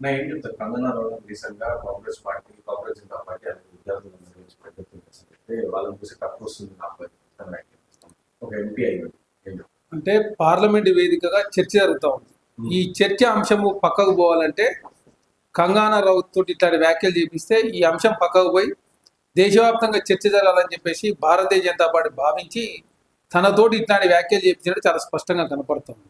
నా ఏం చెప్తారు కంగనా రనౌత్ రీసెంట్ గా కాంగ్రెస్ పార్టీ కాంగ్రెస్ జనతా పార్టీ అనే విద్యార్థులందరూ గురించి పెద్ద వాళ్ళని చూసి తక్కువ వస్తుంది నాకు ఒక ఎంపీ అయ్యింది అంటే పార్లమెంట్ వేదికగా చర్చ జరుగుతూ ఉంది. ఈ చర్చ అంశము పక్కకు పోవాలంటే కంగనా రనౌత్ తోటి ఇట్లాంటి వ్యాఖ్యలు చేపిస్తే ఈ అంశం పక్కకు పోయి దేశవ్యాప్తంగా చర్చ జరగాలని చెప్పేసి భారతీయ జనతా పార్టీ భావించి తనతోటి ఇట్లాంటి వ్యాఖ్యలు చేపించడం చాలా స్పష్టంగా కనపడుతుంది.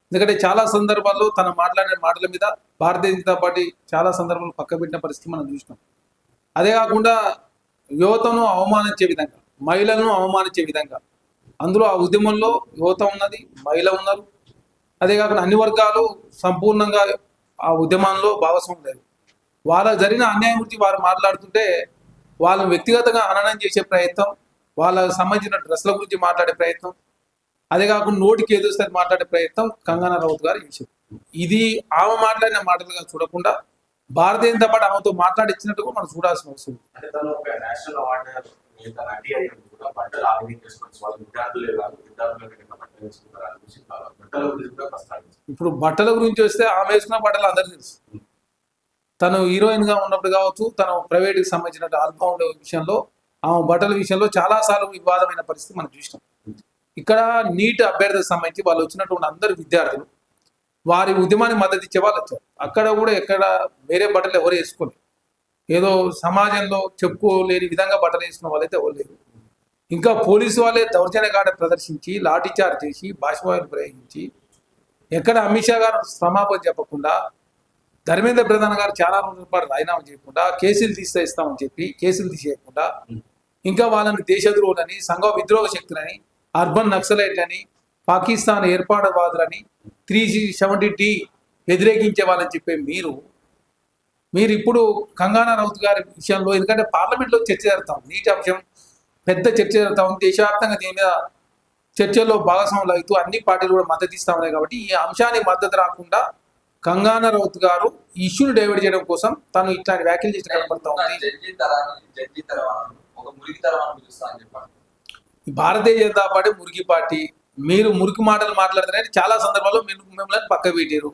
ఎందుకంటే చాలా సందర్భాల్లో తన మాట్లాడిన మాటల మీద భారతీయ జనతా పార్టీ చాలా సందర్భాలు పక్కబెట్టిన పరిస్థితి మనం చూసినాం. అదే కాకుండా యువతను అవమానించే విధంగా, మహిళలను అవమానించే విధంగా, అందులో ఆ ఉద్యమంలో యువత ఉన్నది, మహిళ ఉన్నారు. అదే కాకుండా అన్ని వర్గాలు సంపూర్ణంగా ఆ ఉద్యమంలో భాగస్వామ్యం లేదు. వాళ్ళకు జరిగిన అన్యాయం గురించి వారు మాట్లాడుతుంటే వాళ్ళని వ్యక్తిగతంగా హననం చేసే ప్రయత్నం, వాళ్ళకు సంబంధించిన డ్రెస్ల గురించి మాట్లాడే ప్రయత్నం, అదే కాకుండా నోటికి ఏదొస్తే మాట్లాడే ప్రయత్నం కంగనా రనౌత్ గారు చేశారు. ఇది ఆమె మాట్లాడిన మాటలుగా చూడకుండా భారతీయ జనతా పార్టీ ఆమెతో మాట్లాడిచ్చినట్టుగా మనం చూడాల్సిన అవసరం. అంటే తను ఒక నేషనల్ అవార్డు నటి అయ్యింది కూడా బట్టలు ఆర్గనైజ్ చేసుకోవచ్చు వాళ్ళు విద్యార్థులే కాదు విద్యార్థులకు బట్టలు వేసుకుంటారు బట్టల గురించి కూడా ప్రస్తావించారు. ఇప్పుడు బట్టల గురించి వస్తే ఆమె వేసుకున్న బట్టలు అందరికీ తెలుసు. తను హీరోయిన్ గా ఉన్నప్పుడు కావచ్చు, తను ప్రైవేట్ కి సంబంధించిన ఆల్బమ్ విషయంలో ఆమె బట్టల విషయంలో చాలా సార్లు వివాదమైన పరిస్థితి మనం చూసినాం. ఇక్కడ నీట్ అభ్యర్థులకు సంబంధించి వాళ్ళు వచ్చినటువంటి అందరు విద్యార్థులు వారి ఉద్యమానికి మద్దతు ఇచ్చే వాళ్ళు వచ్చారు. అక్కడ కూడా ఎక్కడ వేరే బట్టలు ఎవరు వేసుకోలేదు. ఏదో సమాజంలో చెప్పుకోలేని విధంగా బట్టలు వేసుకున్న వాళ్ళైతే ఎవరు లేరు. ఇంకా పోలీసు వాళ్ళే దౌర్జన్యగాడ ప్రదర్శించి లాఠీ చార్జ్ చేసి బాష్పాయులు ప్రయోగించి ఎక్కడ అమిత్ షా గారు క్షమాపణ చెప్పకుండా, ధర్మేంద్ర ప్రధాన్ గారు చాలా రోజుల పాటు రాజీనామా చేయకుండా, కేసులు తీసేస్తామని చెప్పి కేసులు తీసేయకుండా, ఇంకా వాళ్ళని దేశద్రోహులని, సంఘ విద్రోహ శక్తులని, అర్బన్ నక్సలైట్లని, పాకిస్తాన్ ఏర్పాటువాదులని, 370D వ్యతిరేకించే వాళ్ళని చెప్పే మీరు ఇప్పుడు కంగనా రనౌత్ గారి విషయంలో, ఎందుకంటే పార్లమెంట్లో చర్చ జరుగుతాం, నీటి అంశం పెద్ద చర్చ జరుగుతా ఉంది, దేశవ్యాప్తంగా దీని మీద చర్చల్లో భాగస్వాములు అవుతూ అన్ని పార్టీలు కూడా మద్దతు ఇస్తా ఉన్నాయి. కాబట్టి ఈ అంశానికి మద్దతు రాకుండా కంగనా రనౌత్ గారు ఇష్యూని డైవర్ట్ చేయడం కోసం తను ఇట్లాంటి వ్యాఖ్యలు చేసి కనపడతా ఉంది. భారతీయ జనతా పార్టీ మురికి పార్టీ, మీరు మురికి మాటలు మాట్లాడుతున్నారని చాలా సందర్భాల్లో మిమ్మల్ని పక్క పెట్టారు.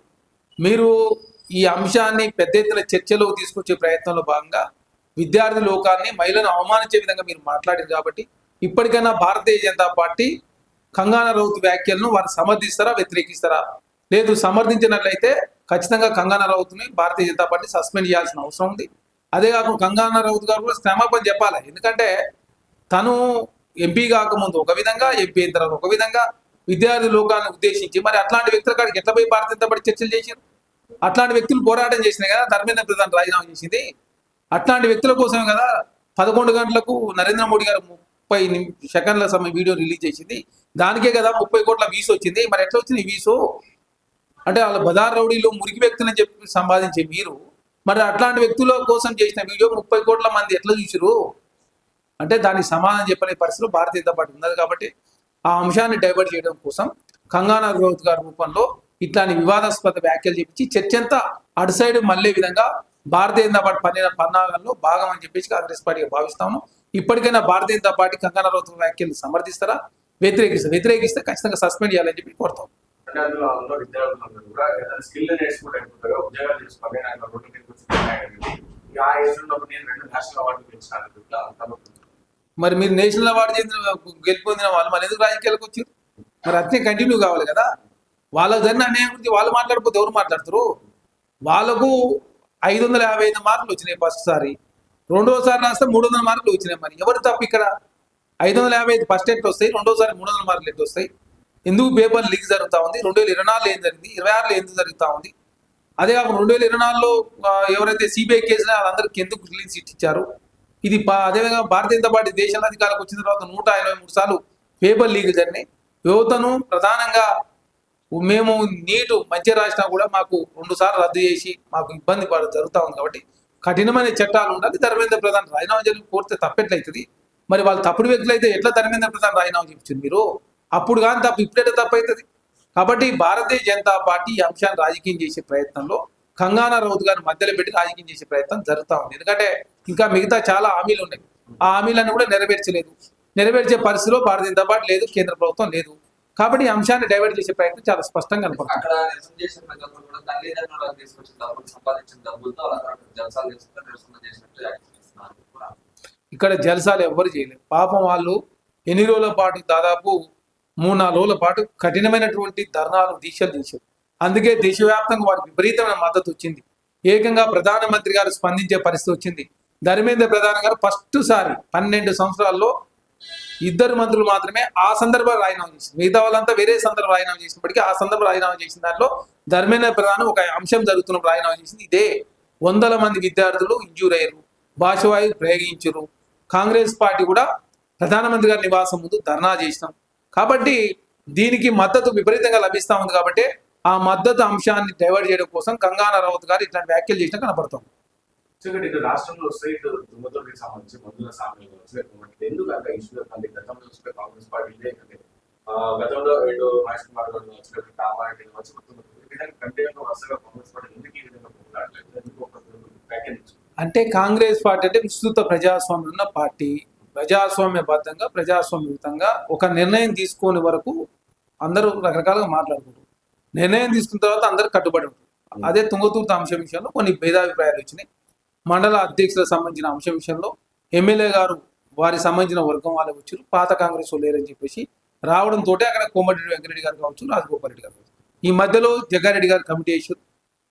మీరు ఈ అంశాన్ని పెద్ద ఎత్తున చర్చలో తీసుకొచ్చే ప్రయత్నంలో భాగంగా విద్యార్థి లోకాన్ని, మహిళలను అవమానించే విధంగా మీరు మాట్లాడారు. కాబట్టి ఇప్పటికైనా భారతీయ జనతా పార్టీ కంగనా రనౌత్ వ్యాఖ్యలను వారు సమర్థిస్తారా, వ్యతిరేకిస్తారా? లేదు, సమర్థించినట్లయితే ఖచ్చితంగా కంగనా రనౌత్ని భారతీయ జనతా పార్టీ సస్పెండ్ చేయాల్సిన అవసరం ఉంది. అదే కాకుండా కంగనా రనౌత్ గారు కూడా క్షమాపణ చెప్పాలి. ఎందుకంటే తను ఎంపీ కాకముందు ఒక విధంగా, ఎంపీ అయిన తర్వాత ఒక విధంగా విద్యార్థి లోకాన్ని ఉద్దేశించి, మరి అట్లాంటి వ్యక్తుల కాడికి ఎట్లా పోయి భారతీయ జనతా పార్టీ చర్చలు చేశారు? అట్లాంటి వ్యక్తులు పోరాటం చేసినాయి కదా ధర్మేంద్ర ప్రధాన్ రాజీనామా చేసింది. అట్లాంటి వ్యక్తుల కోసమే కదా 11 గంటలకు నరేంద్ర మోడీ గారు 30 సెకండ్ల సమయం వీడియో రిలీజ్ చేసింది. దానికే కదా 30 కోట్ల వీసు వచ్చింది. మరి ఎట్లా వచ్చింది ఈ వీసు? అంటే వాళ్ళ బజార్ రౌడీలో మురికి వ్యక్తులని చెప్పి సంపాదించే మీరు మరి అట్లాంటి వ్యక్తుల కోసం చేసిన వీడియో 30 కోట్ల మంది ఎట్లా చూసిరు? అంటే దానికి సమాధానం చెప్పలే పరిస్థితులు భారతీయ జనతా పార్టీ ఉన్నది. కాబట్టి ఆ అంశాన్ని డైవర్ట్ చేయడం కోసం కంగనా రనౌత్ గారి రూపంలో ఇట్లాంటి వివాదాస్పద వ్యాఖ్యలు చెప్పించి చర్చ అంతా అటు సైడ్ మళ్ళీ విధంగా భారతీయ జనతా పార్టీ పన్నిన పన్నాగంలో భాగం అని చెప్పేసి కాంగ్రెస్ పార్టీగా భావిస్తాము. ఇప్పటికైనా భారతీయ జనతా పార్టీ కంగనా రనౌత్ వ్యాఖ్యలు సమర్థిస్తారా, వ్యతిరేకిస్తే ఖచ్చితంగా సస్పెండ్ చేయాలని చెప్పి కోరుతాం. మరి మీరు నేషనల్ అవార్డు గెలుపొందిన వాళ్ళు మరి ఎందుకు రాజకీయాలకు వచ్చారు? మరి అట్నే కంటిన్యూ కావాలి కదా. వాళ్ళకు జరిగిన అన్యాయం గురించి వాళ్ళు మాట్లాడిపోతే ఎవరు మాట్లాడతారు? వాళ్ళకు 555 మార్కులు వచ్చినాయి ఫస్ట్ సారి, రెండోసారి రాస్తే 300 మార్కులు వచ్చినాయి. మరి ఎవరు తప్పు ఇక్కడ? 555 ఫస్ట్ ఎట్ వస్తాయి, రెండోసారి 300 మార్కులు ఎట్ వస్తాయి? ఎందుకు పేపర్ లీక్ జరుగుతూ ఉంది? 2024లో ఏం జరిగింది, 26లో ఎందుకు జరుగుతూ ఉంది? అదే కాకుండా 2024లో ఎవరైతే సిబిఐ కేసులో వాళ్ళందరికీ ఎందుకు క్లీన్ చిట్ ఇచ్చారు? ఇది అదేవిధంగా భారతీయ జనతా పార్టీ దేశంలో అధికారులకు వచ్చిన తర్వాత 183 సార్లు పేపర్ లీక్ జరిగినాయి. యువతను ప్రధానంగా మేము నీటు మంచిగా రాసినా కూడా మాకు 2 సార్లు రద్దు చేసి మాకు ఇబ్బంది జరుగుతూ ఉంది. కాబట్టి కఠినమైన చట్టాలు ఉండాలి. ధర్మేంద్ర ప్రధాన్ రాజీనామా చేయాలని కోరితే తప్పెట్లయితుంది? మరి వాళ్ళు తప్పుడు వ్యక్తులు అయితే ఎట్లా ధర్మేంద్ర ప్రధాన్ రాజీనామా చేయించారు మీరు? అప్పుడు కానీ తప్పు, ఇప్పుడైతే తప్పు అవుతుంది. కాబట్టి భారతీయ జనతా పార్టీ ఈ అంశాన్ని రాజకీయం చేసే ప్రయత్నంలో కంగనా రనౌత్ గారిని మధ్యలో పెట్టి రాజకీయం చేసే ప్రయత్నం జరుగుతూ ఉంది. ఎందుకంటే ఇంకా మిగతా చాలా హామీలు ఉన్నాయి. ఆ హామీలను కూడా నెరవేర్చే పరిస్థితిలో భారతీయ జనతా పార్టీ లేదు, కేంద్ర ప్రభుత్వం లేదు. కాబట్టి ఈ అంశాన్ని డైవర్ట్ చేసే ప్రయత్నం చాలా స్పష్టంగా కనపడుతుంది. అక్కడ నిరసన చేసిన ప్రజలు కూడా తల్లిదండ్రులకు తీసుకొచ్చిన డబ్బులు సంపాదించిన డబ్బులతో అలా జలసాలు చేస్తుంటే నిరసన చేసినట్టు యాక్ట్ చేస్తున్నారు కూడా. ఇక్కడ జలసాలు ఎవ్వరు చేయలేదు. పాపం వాళ్ళు ఎన్ని రోజుల పాటు దాదాపు 3-4 రోజుల పాటు కఠినమైనటువంటి ధర్నాలు దీక్షలు చేశారు. అందుకే దేశవ్యాప్తంగా వారికి విపరీతమైన మద్దతు వచ్చింది. ఏకంగా ప్రధానమంత్రి గారు స్పందించే పరిస్థితి వచ్చింది. ధర్మేంద్ర ప్రధాన్ గారు ఫస్ట్ సారి 12 సంవత్సరాల్లో 2 మంత్రులు మాత్రమే ఆ సందర్భంలో రాజీనామా చేసింది. మిగతా వాళ్ళంతా వేరే సందర్భంలో రాజీనామా చేసినప్పటికీ ఆ సందర్భంలో రాజీనామా చేసిన దాంట్లో ధర్మేంద్ర ప్రధాన్ ఒక అంశం జరుగుతున్నప్పుడు రాజీనామా చేసింది. ఇదే 100 మంది విద్యార్థులు ఇంజూర్ అయ్యారు, భాషవాయువు ప్రయోగించారు. కాంగ్రెస్ పార్టీ కూడా ప్రధానమంత్రి గారి నివాసం ముందు ధర్నా చేసినాం. కాబట్టి దీనికి మద్దతు విపరీతంగా లభిస్తా ఉంది. కాబట్టి ఆ మద్దతు అంశాన్ని డైవర్ట్ చేయడం కోసం కంగనా రనౌత్ గారు ఇట్లాంటి వ్యాఖ్యలు చేసినా కనపడుతుంది. ఎందుకంటే ఇటు రాష్ట్రంలో వస్తే ఇటు దుమ్మతోటికి సంబంధించి మందుల సామ్యంలో వస్తే ఎందుకు అంత ఇష్యూ అంటే గతంలో వస్తే కాంగ్రెస్ పార్టీ గతంలో ఇటు మహేష్ కుమార్ గారు వచ్చినప్పుడు కామారెడ్డి వచ్చి కంటిన్యూగా వరుసగా కాంగ్రెస్ పార్టీ ఎందుకు ఈ విధంగా పోరాడలేదు, ఎందుకు ఒక వ్యాఖ్యానించారు? అంటే కాంగ్రెస్ పార్టీ అంటే విస్తృత ప్రజాస్వామ్యం ఉన్న పార్టీ. ప్రజాస్వామ్యబద్ధంగా ప్రజాస్వామ్యయుతంగా ఒక నిర్ణయం తీసుకునే వరకు అందరూ రకరకాలుగా మాట్లాడుకుంటారు. నిర్ణయం తీసుకున్న తర్వాత అందరూ కట్టుబడి ఉంటారు. అదే తుంగతుర్తి అంశం విషయంలో కొన్ని భేదాభిప్రాయాలు వచ్చినాయి. మండల అధ్యక్షులకు సంబంధించిన అంశం విషయంలో ఎమ్మెల్యే గారు వారికి సంబంధించిన వర్గం వాళ్ళు వచ్చారు, పాత కాంగ్రెస్ వాళ్ళు లేరని చెప్పేసి రావడంతో అక్కడ కోమటిరెడ్డి వెంకరెడ్డి గారు కావచ్చు, రాజగోపాల్ రెడ్డి గారు కావచ్చు, ఈ మధ్యలో జగ్గారెడ్డి గారు కమిటీ చేశారు.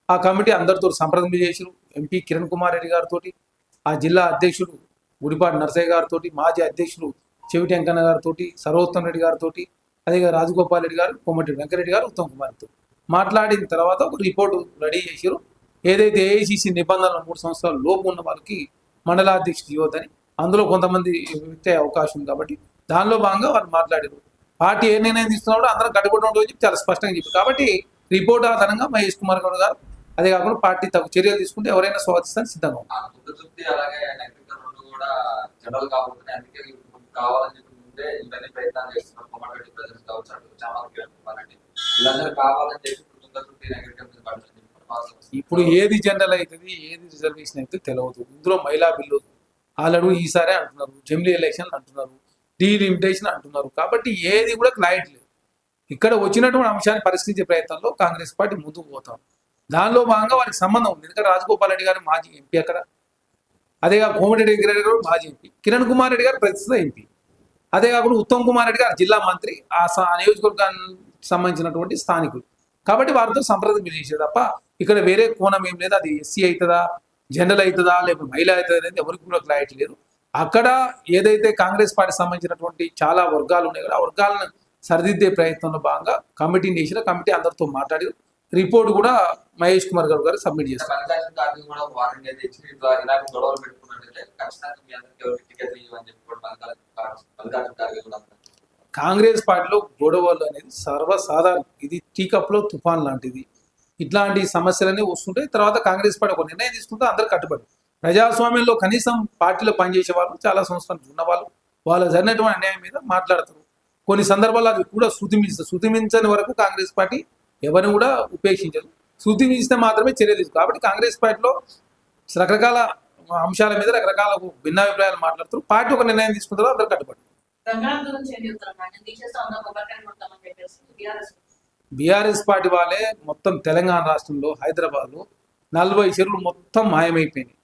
ఆ కమిటీ అందరితో సంప్రదింపు చేశారు. ఎంపీ కిరణ్ కుమార్ రెడ్డి గారితో, ఆ జిల్లా అధ్యక్షుడు గుడిపాటి నరసయ్య గారితో, మాజీ అధ్యక్షుడు చెవిటి వెంకన్న గారితో, సర్వోత్తమ్ రెడ్డి గారితో, అదే రాజగోపాల్ రెడ్డి గారు, కోమటిరెడ్డి వెంకరెడ్డి గారు, ఉత్తమ్ కుమార్తో మాట్లాడిన తర్వాత ఒక రిపోర్టు రెడీ చేశారు. ఏదైతే ఏఐసిసి నిబంధనలు 3 సంవత్సరాల లోపు ఉన్న వాళ్ళకి మండలాధ్యక్షుడు ఇవ్వద్దని, అందులో కొంతమంది వ్యక్తి అవకాశం ఉంది కాబట్టి దానిలో భాగంగా వాళ్ళు మాట్లాడారు. పార్టీ ఏ నిర్ణయం తీసుకున్నప్పుడు అందరం కట్టుబడి ఉండవు చెప్పి చాలా స్పష్టంగా చెప్పారు. కాబట్టి రిపోర్ట్ ఆధారంగా మహేష్ కుమార్ గౌడ్ గారు అదే కాకుండా పార్టీ తగు చర్యలు తీసుకుంటే ఎవరైనా స్వాగతిస్తానికి సిద్ధంగా ఉన్నారు. అలాగే రెండు కూడా జనరల్ కాబోతున్నాయి. అందుకే కావాలని చెప్పి ముందే ఇవన్నీ ప్రయత్నాలు చేస్తున్నారు. కోమటిరెడ్డి ప్రజలు కావచ్చు, చాలా వీళ్ళందరూ కావాలని చెప్పి ఇప్పుడు ఏది జనరల్ అవుతుంది, ఏది రిజర్వేషన్ అయితే తెలియదు. ఇందులో మహిళా బిల్లు ఆల్రెడీ ఈసారే అంటున్నారు, జమిలీ ఎలక్షన్లు అంటున్నారు, డీలిమిటేషన్ అంటున్నారు. కాబట్టి ఏది కూడా క్లారిటీ లేదు. ఇక్కడ వచ్చినటువంటి అంశాన్ని పరిష్కరించే ప్రయత్నంలో కాంగ్రెస్ పార్టీ ముందుకు పోతాం. దానిలో భాగంగా వారికి సంబంధం ఉంది. ఎందుకంటే రాజగోపాల్ రెడ్డి గారు మాజీ ఎంపీ అక్కడ, అదేగా కోమటిరెడ్డి వెంకరెడ్డి గారు మాజీ ఎంపీ, కిరణ్ కుమార్ రెడ్డి గారు ప్రస్తుత ఎంపీ, అదే కాకుండా ఉత్తమ్ కుమార్ రెడ్డి గారు జిల్లా మంత్రి, ఆ నియోజకవర్గానికి సంబంధించినటువంటి స్థానికులు. కాబట్టి వారితో సంప్రదింపు చేసేది తప్ప ఇక్కడ వేరే కోణం ఏం లేదు. అది ఎస్సీ అవుతుందా, జనరల్ అవుతుందా, లేకపోతే మహిళ అవుతుందా అనేది ఎవరికి కూడా క్లారిటీ లేదు. అక్కడ ఏదైతే కాంగ్రెస్ పార్టీ సంబంధించినటువంటి చాలా వర్గాలు ఉన్నాయి కదా, ఆ వర్గాలను సరిదిద్దే ప్రయత్నంలో భాగంగా కమిటీని చేసిన కమిటీ అందరితో మాట్లాడి రిపోర్ట్ కూడా మహేష్ కుమార్ గౌడ్ గారు సబ్మిట్ చేస్తారు. కాంగ్రెస్ పార్టీలో గొడవలు అనేది సర్వసాధారణం. ఇది టీ కప్లో తుఫాన్ లాంటిది. ఇట్లాంటి సమస్యలన్నీ వస్తుంటాయి. తర్వాత కాంగ్రెస్ పార్టీ ఒక నిర్ణయం తీసుకుంటే అందరు కట్టుబడి. ప్రజాస్వామ్యంలో కనీసం పార్టీలో పనిచేసే వాళ్ళు, చాలా సంవత్సరాలు ఉన్నవాళ్ళు, వాళ్ళు జరిగినటువంటి అన్యాయం మీద మాట్లాడతారు. కొన్ని సందర్భాల్లో అది కూడా శృతిమించని వరకు కాంగ్రెస్ పార్టీ ఎవరిని కూడా ఉపేక్షించదు. శృతిమించితే మాత్రమే చర్య తీసుకు. కాబట్టి కాంగ్రెస్ పార్టీలో రకరకాల అంశాల మీద రకరకాల భిన్నాభిప్రాయాలు మాట్లాడుతారు. పార్టీ ఒక నిర్ణయం తీసుకుంటారో అందరు కట్టుబడి. బీఆర్ఎస్ పార్టీ వాళ్ళే మొత్తం తెలంగాణ రాష్ట్రంలో హైదరాబాద్లో 40 చెరువులు మొత్తం మాయమైపోయినాయి.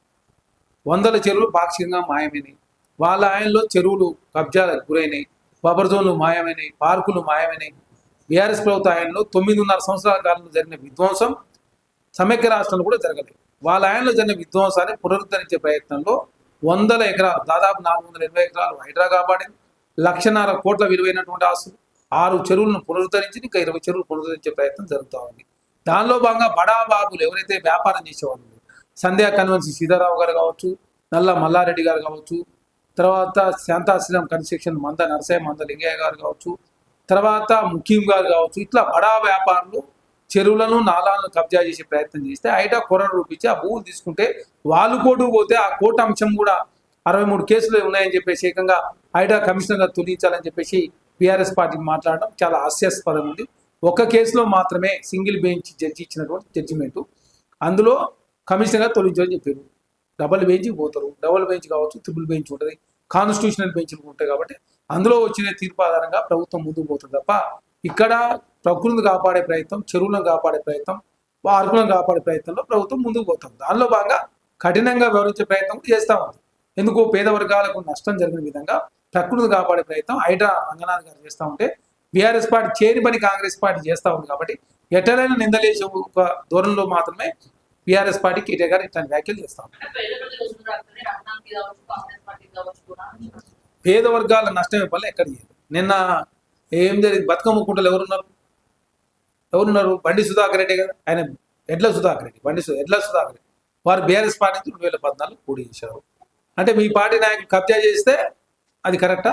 100 చెరువులు పాక్షికంగా మాయమైనాయి. వాళ్ళ ఆయనలో చెరువులు కబ్జాలకు గురైనాయి, బఫర్ జోన్లు మాయమైనాయి, పార్కులు మాయమైనాయి. బీఆర్ఎస్ ప్రభుత్వ ఆయనలో 9.5 సంవత్సరాల కాలంలో జరిగిన విధ్వంసం సమైక్య రాష్ట్రంలో కూడా జరగలేదు. వాళ్ళ ఆయనలో జరిగిన విధ్వంసాన్ని పునరుద్ధరించే ప్రయత్నంలో 100 ఎకరాలు, దాదాపు 420 ఎకరాలు హైడ్రా కాపాడింది. 1,50,000 కోట్ల విలువైనటువంటి ఆస్తులు, 6 చెరువులను పునరుద్ధరించి ఇంకా 20 చెరువులు పునరుద్ధరించే ప్రయత్నం జరుగుతూ ఉంది. దానిలో భాగంగా బడాబాబులు ఎవరైతే వ్యాపారం చేసేవాళ్ళు, సంధ్యా కన్వెన్సీ సీతారావు గారు కావచ్చు, నల్ల మల్లారెడ్డి గారు కావచ్చు, తర్వాత శాంతాశ్రీరామ్ కన్స్ట్రక్షన్ మంద నరసయ్య, మంద లింగయ్య గారు కావచ్చు, తర్వాత ముఖ్యం గారు కావచ్చు, ఇట్లా బడా వ్యాపారులు చెరువులను నాలాలను కబ్జా చేసే ప్రయత్నం చేస్తే హైటా కొరలు రూపించి ఆ భూములు తీసుకుంటే వాళ్ళు కోర్టుకు పోతే ఆ కోర్టు అంశం కూడా 63 కేసులు ఉన్నాయని చెప్పేసి ఏకంగా హైడ్రా కమిషనర్గా తొలగించాలని చెప్పేసి బీఆర్ఎస్ పార్టీ మాట్లాడడం చాలా హాస్యాస్పదం ఉంది. ఒక కేసులో మాత్రమే సింగిల్ బెంచ్ జడ్జి ఇచ్చినటువంటి జడ్జిమెంటు, అందులో కమిషనర్గా తొలగించాలని చెప్పారు. డబుల్ బెంచ్కి పోతారు. డబుల్ బెంచ్ కావచ్చు, ట్రిపుల్ బెంచ్ ఉంటుంది, కాన్స్టిట్యూషనల్ బెంచ్లు ఉంటాయి. కాబట్టి అందులో వచ్చిన తీర్పు ఆధారంగా ప్రభుత్వం ముందుకు పోతుంది తప్ప ఇక్కడ ప్రకృతిని కాపాడే ప్రయత్నం, చెరువులను కాపాడే ప్రయత్నం, పార్కులను కాపాడే ప్రయత్నంలో ప్రభుత్వం ముందుకు పోతుంది. దానిలో భాగంగా కఠినంగా వ్యవహరించే ప్రయత్నం కూడా చేస్తూ ఉంది. ఎందుకు పేద వర్గాలకు నష్టం జరిగిన విధంగా ప్రకృతిని కాపాడే ప్రయత్నం హైడ్రా రంగనాథ్ గారు చేస్తూ ఉంటే బీఆర్ఎస్ పార్టీ చేయని పని కాంగ్రెస్ పార్టీ చేస్తూ ఉంది. కాబట్టి ఎట్టలైన నిందలేసే ఒక ధోరణిలో మాత్రమే బీఆర్ఎస్ పార్టీ కేటీఆర్ గారు ఇట్లాంటి వ్యాఖ్యలు చేస్తాం. పేద వర్గాల నష్టం వల్ల ఎక్కడ నిన్న ఏం జరిగింది? బతుకమ్మ కుంటలు ఎవరున్నారు? బండి సుధాకర్ రెడ్డి కదా, ఆయన ఎడ్ల సుధాకర్ రెడ్డి, ఎడ్ల సుధాకర్ రెడ్డి. వారు బీఆర్ఎస్ పార్టీ నుంచి 2014 పోటీ చేశారు. అంటే మీ పార్టీ నాయకులు కబ్జా చేస్తే అది కరెక్టా?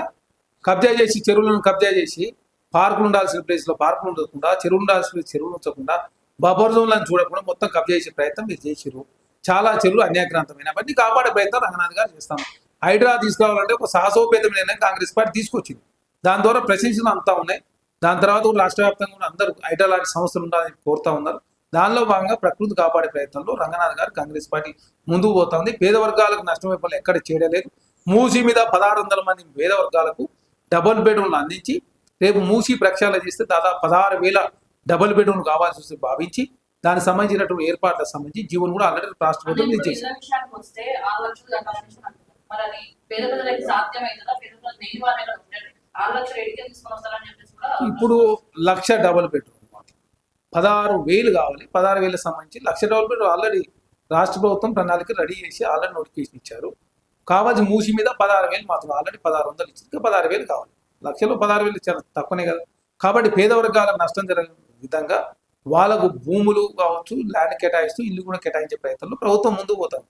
కబ్జా చేసి చెరువులను కబ్జా చేసి పార్కులు ఉండాల్సిన ప్లేస్లో పార్కులు ఉండకుండా, చెరువులు ఉండాల్సిన ప్లేస్ చెరువులు ఉంచకుండా, బఫర్ జోన్లను చూడకుండా మొత్తం కబ్జా చేసే ప్రయత్నం మీరు చేసిరు. చాలా చెరువులు అన్యాక్రాంతమైన అవన్నీ కాపాడే ప్రయత్నం రంగనాథ్ గారు చేస్తాం. హైడ్రా తీసుకురావాలంటే ఒక సాహసోపేతమైన కాంగ్రెస్ పార్టీ తీసుకొచ్చింది. దాని ద్వారా ప్రశంసలు అంతా ఉన్నాయి. దాని తర్వాత రాష్ట్ర వ్యాప్తంగా కూడా అందరూ హైడ్రా లాంటి సంస్థలు ఉండాలని కోరుతా ఉన్నారు. దానిలో భాగంగా ప్రకృతి కాపాడే ప్రయత్నంలో రంగనాథ్ గారు కాంగ్రెస్ పార్టీ ముందుకు పోతుంది. పేద వర్గాలకు నష్టం వైపు ఎక్కడ చేయలేదు. మూసీ మీద 1600 మంది పేద వర్గాలకు డబుల్ బెడ్రూమ్లు అందించి రేపు మూసీ ప్రక్షాళన చేస్తే దాదాపు 16,000 డబుల్ బెడ్రూమ్లు కావాల్సి వస్తే భావించి దానికి సంబంధించినటువంటి ఏర్పాట్లకు సంబంధించి జీవన్ కూడా ఆల్రెడీ రాష్ట్ర ప్రభుత్వం ఇచ్చేసి ఇప్పుడు 1,00,000 డబుల్ బెడ్రూమ్ 16,000 కావాలి. 16,000 సంబంధించి 1,00,000 డబుల్ బెడ్రూమ్ ఆల్రెడీ రాష్ట్ర ప్రభుత్వం ప్రణాళిక రెడీ చేసి ఆల్రెడీ నోటిఫికేషన్ ఇచ్చారు. కావాల్సి మూసి మీద 16,000 మాత్రం ఆల్రెడీ 1,600 ఇచ్చింది. 16,000 కావాలి. 1,00,000లో 16,000 ఇచ్చారు, తక్కువనే కదా. కాబట్టి పేద వర్గాలకు నష్టం జరిగే విధంగా వాళ్ళకు భూములు కావచ్చు, ల్యాండ్ కేటాయిస్తూ ఇల్లు కూడా కేటాయించే ప్రయత్నంలో ప్రభుత్వం ముందుకు పోతాం.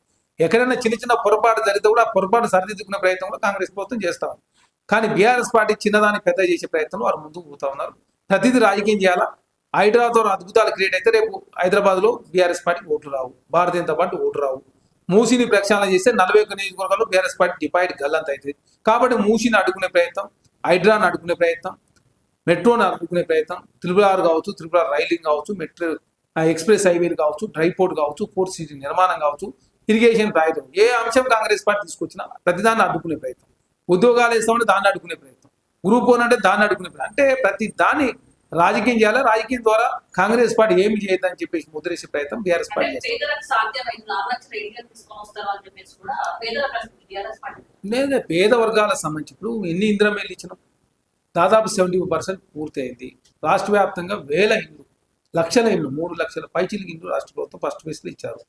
ఎక్కడైనా చిన్న చిన్న పొరపాటు జరిగితే కూడా ఆ పొరపాటు సరిదిద్దుకునే ప్రయత్నం కూడా కాంగ్రెస్ ప్రభుత్వం చేస్తాం. కానీ బీఆర్ఎస్ పార్టీ చిన్నదాన్ని పెద్ద చేసే ప్రయత్నంలో వారు ముందుకు పోతా ఉన్నారు. ప్రతిదీ రాజకీయం చేయాలా? హైదరాబాద్తో అద్భుతాలు క్రియేట్ అయితే రేపు హైదరాబాద్లో బీఆర్ఎస్ పార్టీకి ఓట్లు రావు, భారతీయ జనతా పార్టీ ఓటు రావు. మూసీని ప్రక్షాళన చేస్తే 41 నియోజకవర్గాల్లో బీఆర్ఎస్ పార్టీ డిపాయిట్ గల్లంత అవుతుంది. కాబట్టి మూసీని అడ్డుకునే ప్రయత్నం, హైడ్రాను అడ్డుకునే ప్రయత్నం, మెట్రోని అడ్డుకునే ప్రయత్నం, త్రిపుల్ కావచ్చు, త్రిపుల్ రైలింగ్ కావచ్చు, మెట్రో ఎక్స్ప్రెస్ హైవేలు కావచ్చు, డ్రై పోర్ట్ కావచ్చు, పోర్ట్ సిటీ నిర్మాణం కావచ్చు, ఇరిగేషన్ ప్రయత్నం, ఏ అంశం కాంగ్రెస్ పార్టీ తీసుకొచ్చినా ప్రతిదాన్ని అడ్డుకునే ప్రయత్నం. ఉద్యోగాలు వేస్తామంటే దాన్ని అడ్డుకునే ప్రయత్నం, గ్రూప్ 1 అంటే దాన్ని అడ్డుకునే ప్రయత్నం. అంటే ప్రతి దాన్ని రాజకీయం చేయాలి. రాజకీయం ద్వారా కాంగ్రెస్ పార్టీ ఏమి చేయొద్దని చెప్పేసి ముద్రేసే ప్రయత్నం బీఆర్ఎస్ పార్టీ లేదా పేద వర్గాలకు సంబంధించి ఇప్పుడు ఎన్ని ఇందిరమేలు ఇచ్చినాం? దాదాపు 70% పూర్తి అయింది. రాష్ట్ర వ్యాప్తంగా వేల ఇళ్ళు, లక్షల ఇళ్ళు, 3 లక్షల పైచిలికి ఇళ్ళు రాష్ట్ర ప్రభుత్వం ఫస్ట్ ఫేజ్లో ఇచ్చారు.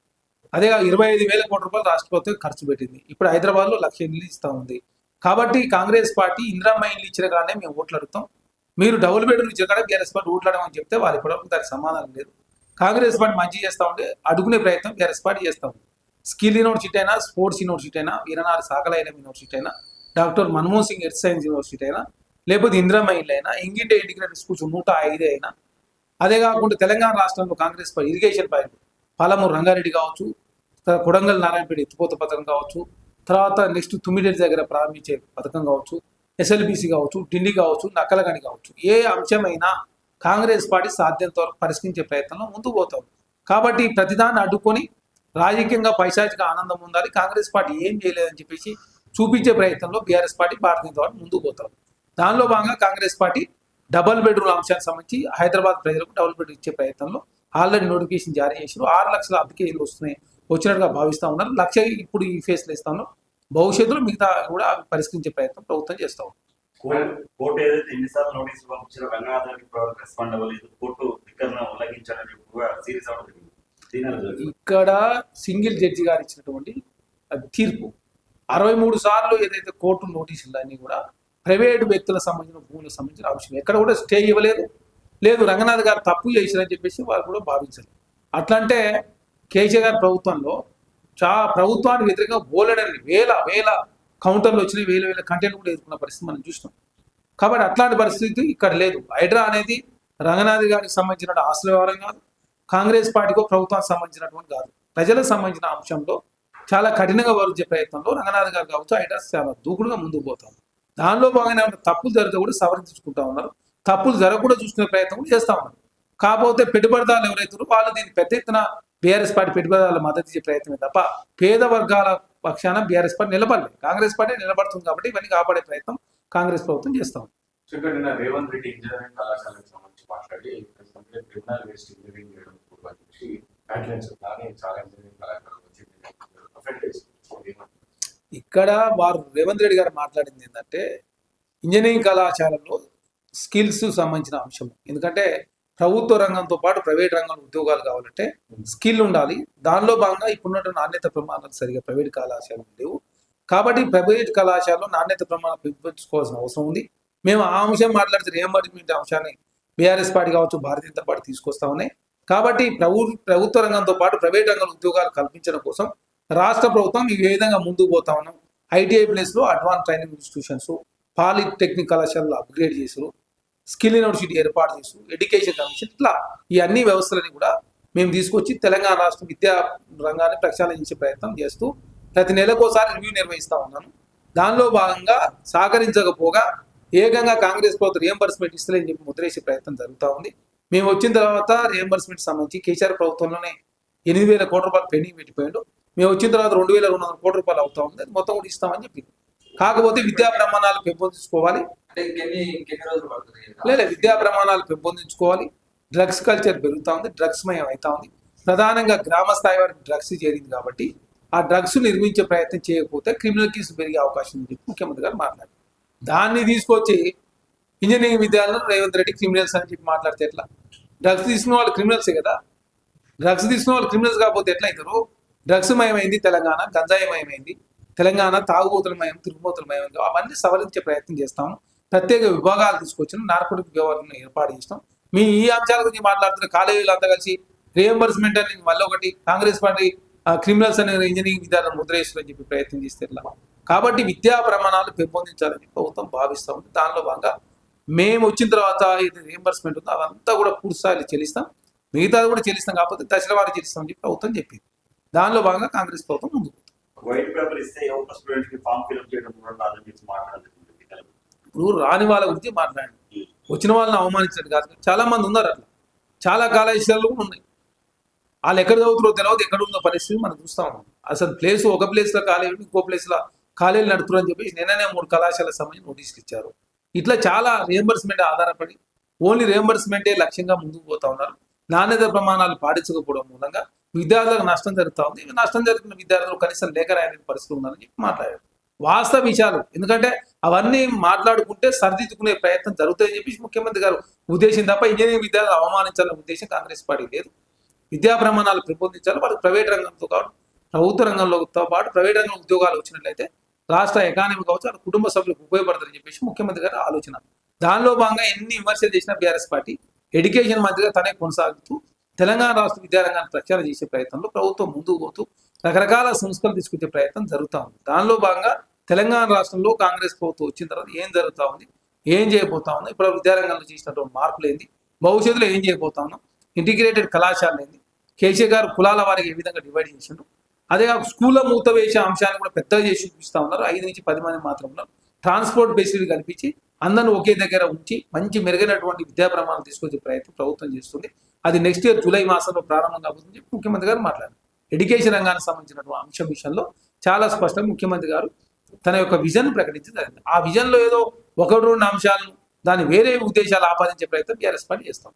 అదే 25,000 కోట్ల రూపాయలు రాష్ట్ర ప్రభుత్వం ఖర్చు పెట్టింది. ఇప్పుడు హైదరాబాద్లో 1,00,000 ఇళ్ళు ఇస్తూ ఉంది. కాబట్టి కాంగ్రెస్ పార్టీ ఇందిరమ్మ ఇళ్ళు ఇచ్చిన కానీ మేము ఓట్లు అడుగుతాం, మీరు డబుల్ బెడ్రూమ్ ఇచ్చిన కానీ బీఆర్ఎస్ పార్టీ ఓట్లాడమని చెప్తే వాళ్ళు ఇప్పటివరకు దానికి సమాధానం లేదు. కాంగ్రెస్ పార్టీ మంచి చేస్తూ ఉంటే అడుగునే ప్రయత్నం బీఆర్ఎస్ పార్టీ చేస్తూ ఉంది. స్కిల్ యూనివర్సిటీ అయినా, స్పోర్ట్స్ యూనివర్సిటీ అయినా, వీరనారి సాగలైన యూనివర్సిటీ అయినా, doctor Manmohan Singh earth science university అయినా, లేకపోతే ఇందిరమ్మ ఇళ్ళు అయినా, ఇంగిటే ఇంటిగ్రేటెడ్ స్కూల్స్ 105 అయినా, అదే కాకుండా తెలంగాణ రాష్ట్రంలో Congress party irrigation point Palamuru Rangareddy కావచ్చు, కొడంగల్ నారాయణపేట ఎత్తిపోత పథకం కావచ్చు, తర్వాత నెక్స్ట్ తుమ్మిడేటి దగ్గర ప్రారంభించే పథకం కావచ్చు, ఎస్ఎల్బిసి కావచ్చు, ఢిల్లీ కావచ్చు, నక్కలగని కావచ్చు, ఏ అంశమైనా కాంగ్రెస్ పార్టీ సాధ్యంతో పరిష్కరించే ప్రయత్నంలో ముందుకు పోతాం. కాబట్టి ప్రతిదాన్ని అడ్డుకొని రాజకీయంగా పైశాచిక ఆనందం ఉండాలి, కాంగ్రెస్ పార్టీ ఏం చేయలేదని చెప్పేసి చూపించే ప్రయత్నంలో BRS party Bharatiya Janata party ముందుకు పోతాం. దానిలో భాగంగా కాంగ్రెస్ పార్టీ డబుల్ బెడ్రూమ్ అంశానికి సంబంధించి హైదరాబాద్ ప్రజలకు డబుల్ బెడ్రూమ్ ఇచ్చే ప్రయత్నంలో ఆల్రెడీ నోటిఫికేషన్ జారీ చేశారు. 6 లక్షల అప్లికేషన్లు వచ్చినట్టుగా భావిస్తూ ఉన్నారు. 1,00,000 ఇప్పుడు ఈ ఫేస్లో ఇస్తాను, భవిష్యత్తులో మిగతా కూడా పరిష్కరించే ప్రయత్నం ప్రభుత్వం చేస్తా ఉంది. కోర్టు ఏదైతే ఎన్నిసార్లు నోటీసులు పంపించారో రంగనాథ్ రెస్పాండ్ అవ్వలేదు, కోర్టు ధిక్కరణ ఉల్లంఘించాలని సీరియస్ అవ్వడం. ఇక్కడ సింగిల్ జడ్జి గారు ఇచ్చినటువంటి తీర్పు 63 సార్లు ఏదైతే కోర్టు నోటీసులు అన్ని కూడా ప్రైవేటు వ్యక్తులకు సంబంధించిన భూములకు సంబంధించిన అంశం ఎక్కడ కూడా స్టే ఇవ్వలేదు. లేదు రంగనాథ్ గారు తప్పు చేశారని చెప్పేసి వారు కూడా భావించారు. అట్లంటే కేసీఆర్ గారి ప్రభుత్వంలో ప్రభుత్వానికి వ్యతిరేకంగా బోలెడని వేల కౌంటర్లు వచ్చినాయి, వేల కంటెంట్ కూడా ఎదుర్కొన్న పరిస్థితి మనం చూసినాం. కాబట్టి అట్లాంటి పరిస్థితి ఇక్కడ లేదు. హైడ్రా అనేది రంగనాథ్ గారికి సంబంధించిన ఆస్తుల వ్యవహారం కాదు, కాంగ్రెస్ పార్టీకో ప్రభుత్వానికి సంబంధించినటువంటి కాదు, ప్రజలకు సంబంధించిన అంశంలో చాలా కఠినంగా వరించే ప్రయత్నంలో రంగనాథ్ గారు కావచ్చు హైడ్రా చాలా దూకుడుగా ముందుకు పోతాం. దానిలో భాగంగా తప్పులు జరిగితే కూడా సవరించుకుంటా ఉన్నారు, తప్పులు జరగకుండా చూసుకునే ప్రయత్నం కూడా చేస్తూ ఉన్నారు. కాకపోతే పెట్టుబడిదారులు ఎవరైతే వాళ్ళు దీన్ని పెద్ద ఎత్తున బీఆర్ఎస్ పార్టీ పెట్టుబడిదారుల మద్దతు ఇచ్చే ప్రయత్నమే తప్ప పేద వర్గాల పక్షాన బీఆర్ఎస్ పార్టీ నిలబడలేదు. కాంగ్రెస్ పార్టీ నిలబడుతుంది. కాబట్టి ఇవన్నీ కాపాడే ప్రయత్నం కాంగ్రెస్ ప్రభుత్వం చేస్తాం. సో ఇక్కడ నిన్న రేవంత్ రెడ్డి ఇంజనీరింగ్ కళాశాలకు సంబంధించి మాట్లాడి క్రిమినల్ వేస్ట్ ఇంజనీరింగ్ చేయడం గురించి గైడ్లైన్స్ కానీ చాలా ఇంజనీరింగ్ కళాశాలకు వచ్చి అఫెక్ట్ చేస్తుంది. ఇక్కడ వారు రేవంత్ రెడ్డి గారు మాట్లాడింది ఏంటంటే ఇంజనీరింగ్ కళాశాలలో స్కిల్స్ సంబంధించిన అంశం. ఎందుకంటే ప్రభుత్వ రంగంతో పాటు ప్రైవేట్ రంగంలో ఉద్యోగాలు కావాలంటే స్కిల్ ఉండాలి. దానిలో భాగంగా ఇప్పుడున్న నాణ్యత ప్రమాణాలు సరిగా ప్రైవేట్ కళాశాలలు లేవు. కాబట్టి ప్రైవేట్ కళాశాలలో నాణ్యత ప్రమాణాలు పెంచుకోవాల్సిన అవసరం ఉంది. మేము ఆ అంశం మాట్లాడితే రియంబర్స్మెంట్ అంశాన్ని బీఆర్ఎస్ పార్టీ కావచ్చు, భారతీయ జనతా పార్టీ తీసుకొస్తా ఉన్నాయి. కాబట్టి ప్రభుత్వ రంగంతో పాటు ప్రైవేట్ రంగంలో ఉద్యోగాలు కల్పించడం కోసం రాష్ట్ర ప్రభుత్వం ఈ విధంగా ముందుకు పోతా ఉన్నాం. ఐటీఐ ప్లేస్లో అడ్వాన్స్ ట్రైనింగ్ ఇన్స్టిట్యూషన్స్, పాలిటెక్నిక్ కళాశాలలు అప్గ్రేడ్ చేసారు, స్కిల్ యూనివర్సిటీ ఏర్పాటు చేసారు, ఎడ్యుకేషన్ కమిషన్, ఇట్లా ఈ అన్ని వ్యవస్థలని కూడా మేము తీసుకొచ్చి తెలంగాణ రాష్ట్ర విద్యా రంగాన్ని ప్రక్షాళన చేసే ప్రయత్నం చేస్తూ ప్రతి నెలకోసారి రివ్యూ నిర్వహిస్తూ ఉన్నాను. దానిలో భాగంగా సహకరించకపోగా ఏకంగా కాంగ్రెస్ ప్రభుత్వం రియంబర్స్మెంట్ ఇస్తలేని చెప్పి ముద్రేసే ప్రయత్నం జరుగుతూ ఉంది. మేము వచ్చిన తర్వాత రియంబర్స్మెంట్ సంబంధించి కేసీఆర్ ప్రభుత్వంలోనే 8,000 కోట్ల రూపాయలు పెండింగ్ పెట్టిపోయాడు. మేము వచ్చిన తర్వాత 2,200 కోట్ల రూపాయలు అవుతా ఉంది. అది మొత్తం కూడా ఇస్తామని చెప్పింది. కాకపోతే విద్యా ప్రమాణాలు పెంపొందించుకోవాలి. అంటే ఇంకెన్ని రోజులు పడుతుంది? లేదా విద్యా ప్రమాణాలు పెంపొందించుకోవాలి. డ్రగ్స్ కల్చర్ పెరుగుతూ ఉంది, డ్రగ్స్ మయం అవుతా ఉంది. ప్రధానంగా గ్రామ స్థాయి వరకు డ్రగ్స్ చేరింది కాబట్టి ఆ డ్రగ్స్ నిర్మించే ప్రయత్నం చేయకపోతే క్రిమినల్ కేసు పెరిగే అవకాశం ఉంది చెప్పి ముఖ్యమంత్రి గారు మాట్లాడారు. దాన్ని తీసుకొచ్చి ఇంజనీరింగ్ విద్యార్థులను రేవంత్ రెడ్డి క్రిమినల్స్ అని చెప్పి మాట్లాడితే ఎట్లా? డ్రగ్స్ తీసుకున్న వాళ్ళు క్రిమినల్సే కదా. డ్రగ్స్ తీసుకున్న వాళ్ళు క్రిమినల్స్ కాకపోతే ఎట్లా అవుతారు? డ్రగ్స్ మయమైంది తెలంగాణ, గంజాయి మయమైంది తెలంగాణ, తాగుబోతుల మయం, తిరుగుబోతుల మయం, అవన్నీ సవరించే ప్రయత్నం చేస్తాము. ప్రత్యేక విభాగాలు తీసుకొచ్చిన నార్కోటిక్ వ్యవహారాలను ఏర్పాటు చేస్తాం. మీ ఈ అంశాల గురించి మాట్లాడుతున్న కాలేజీలు అంతా కలిసి రియంబర్స్మెంట్ అని మళ్ళీ ఒకటి కాంగ్రెస్ పార్టీ క్రిమినల్స్ అనే ఇంజనీరింగ్ విద్యార్థులను ముద్రేశ్వరని చెప్పి ప్రయత్నం చేస్తే ఎట్లా? కాబట్టి విద్యా ప్రమాణాలు పెంపొందించాలని ప్రభుత్వం భావిస్తూ ఉంది. దానిలో భాగంగా మేము వచ్చిన తర్వాత ఇది రియంబర్స్మెంట్ ఉందో అదంతా కూడా పూర్తి స్థాయిలో చెల్లిస్తాం, మిగతాది కూడా చెల్లిస్తాం, కాకపోతే దశల వారి చెల్లిస్తామని చెప్పి ప్రభుత్వం చెప్పింది. దానిలో భాగంగా కాంగ్రెస్ ప్రభుత్వం ముందుకు వైట్ పేపర్ ఇస్తే ఒక స్టూడెంట్ కి ఫామ్ ఫిల్అప్ చేయడం కూడా రాదని చెప్పి మాట్లాడాలి. ఇప్పుడు రాని వాళ్ళ గురించి మాట్లాడండి, వచ్చిన వాళ్ళని అవమానించండి కాదు. చాలా మంది ఉన్నారు అట్లా, చాలా కాలేజీలు కూడా ఉన్నాయి. వాళ్ళు ఎక్కడ చదువుతారో తెలియదు, ఎక్కడ ఉందో పరిస్థితి మనం చూస్తా ఉన్నాం. అసలు ప్లేస్ ఒక ప్లేస్లో కాలేజీ, ఇంకో ప్లేస్లో కాలేజీలు నడుపుతారు అని చెప్పేసి నిన్ననే 3 కళాశాల సంబంధించి నోటీసులు ఇచ్చారు. ఇట్లా చాలా రియంబర్స్మెంట్ ఆధారపడి ఓన్లీ రియంబర్స్మెంటే లక్ష్యంగా ముందుకు పోతా ఉన్నారు. నాణ్యత ప్రమాణాలు పాటించకపోవడం మూలంగా విద్యార్థులకు నష్టం జరుగుతూ ఉంది. నష్టం జరుగుతున్న విద్యార్థులు కనీసం లేఖ రాయని పరిస్థితి ఉందని చెప్పి మాట్లాడారు. వాస్తవ విషయాలు, ఎందుకంటే అవన్నీ మాట్లాడుకుంటే సరిదిద్దుకునే ప్రయత్నం జరుగుతాయని చెప్పేసి ముఖ్యమంత్రి గారు ఉద్దేశం తప్ప ఇంజనీరింగ్ విద్యార్థులు అవమానించాలనే ఉద్దేశం కాంగ్రెస్ పార్టీ లేదు. విద్యా ప్రమాణాలు పెంపొందించాలి. వాళ్ళకి ప్రైవేట్ రంగంతో పాటు ప్రభుత్వ రంగంలోతో పాటు ప్రైవేట్ రంగంలో ఉద్యోగాలు వచ్చినట్లయితే రాష్ట్ర ఎకానమీ కావచ్చు, వాళ్ళ కుటుంబ సభ్యులకు ఉపయోగపడతారని చెప్పేసి ముఖ్యమంత్రి గారి ఆలోచన. దానిలో భాగంగా ఎన్ని విమర్శలు చేసిన బీఆర్ఎస్ పార్టీ ఎడ్యుకేషన్ మంత్రిగా తనే కొనసాగుతూ తెలంగాణ రాష్ట్ర విద్యారంగాన్ని ప్రచారం చేసే ప్రయత్నంలో ప్రభుత్వం ముందుకు పోతూ రకరకాల సంస్కరణలు తీసుకొచ్చే ప్రయత్నం జరుగుతూ ఉంది. దానిలో భాగంగా తెలంగాణ రాష్ట్రంలో కాంగ్రెస్ ప్రభుత్వం వచ్చిన తర్వాత ఏం జరుగుతూ ఉంది, ఏం చేయబోతా ఉంది, ఇప్పుడు విద్యారంగంలో చేసినటువంటి మార్పులు ఏంది, భవిష్యత్తులో ఏం చేయబోతా ఉన్నాం, ఇంటిగ్రేటెడ్ కళాశాలలు ఏంది, కేసీఆర్ గారు కులాల వారికి ఏ విధంగా డివైడ్ చేసిండు, అదే స్కూల్లో మూత వేసే అంశాన్ని కూడా పెద్దగా చేసి చూపిస్తూ ఉన్నారు. 5 నుంచి 10 మంది మాత్రం ఉన్నారు. ట్రాన్స్పోర్ట్ ఫెసిలిటీ కల్పించి అందరిని ఒకే దగ్గర ఉంచి మంచి మెరుగైనటువంటి విద్యా ప్రమాణాలు తీసుకొచ్చే ప్రయత్నం ప్రభుత్వం చేస్తుంది. అది నెక్స్ట్ ఇయర్ జూలై మాసంలో ప్రారంభం కాబోతుంది ముఖ్యమంత్రి గారు మాట్లాడారు. ఎడ్యుకేషన్ రంగానికి సంబంధించినటువంటి అంశం విషయంలో చాలా స్పష్టంగా ముఖ్యమంత్రి గారు తన యొక్క విజన్ ప్రకటించడం. ఆ విజన్లో ఏదో 1-2 అంశాలను దాని వేరే ఉద్దేశాలు ఆపాదించే ప్రయత్నం బీఆర్ఎస్ పార్టీ చేస్తాం.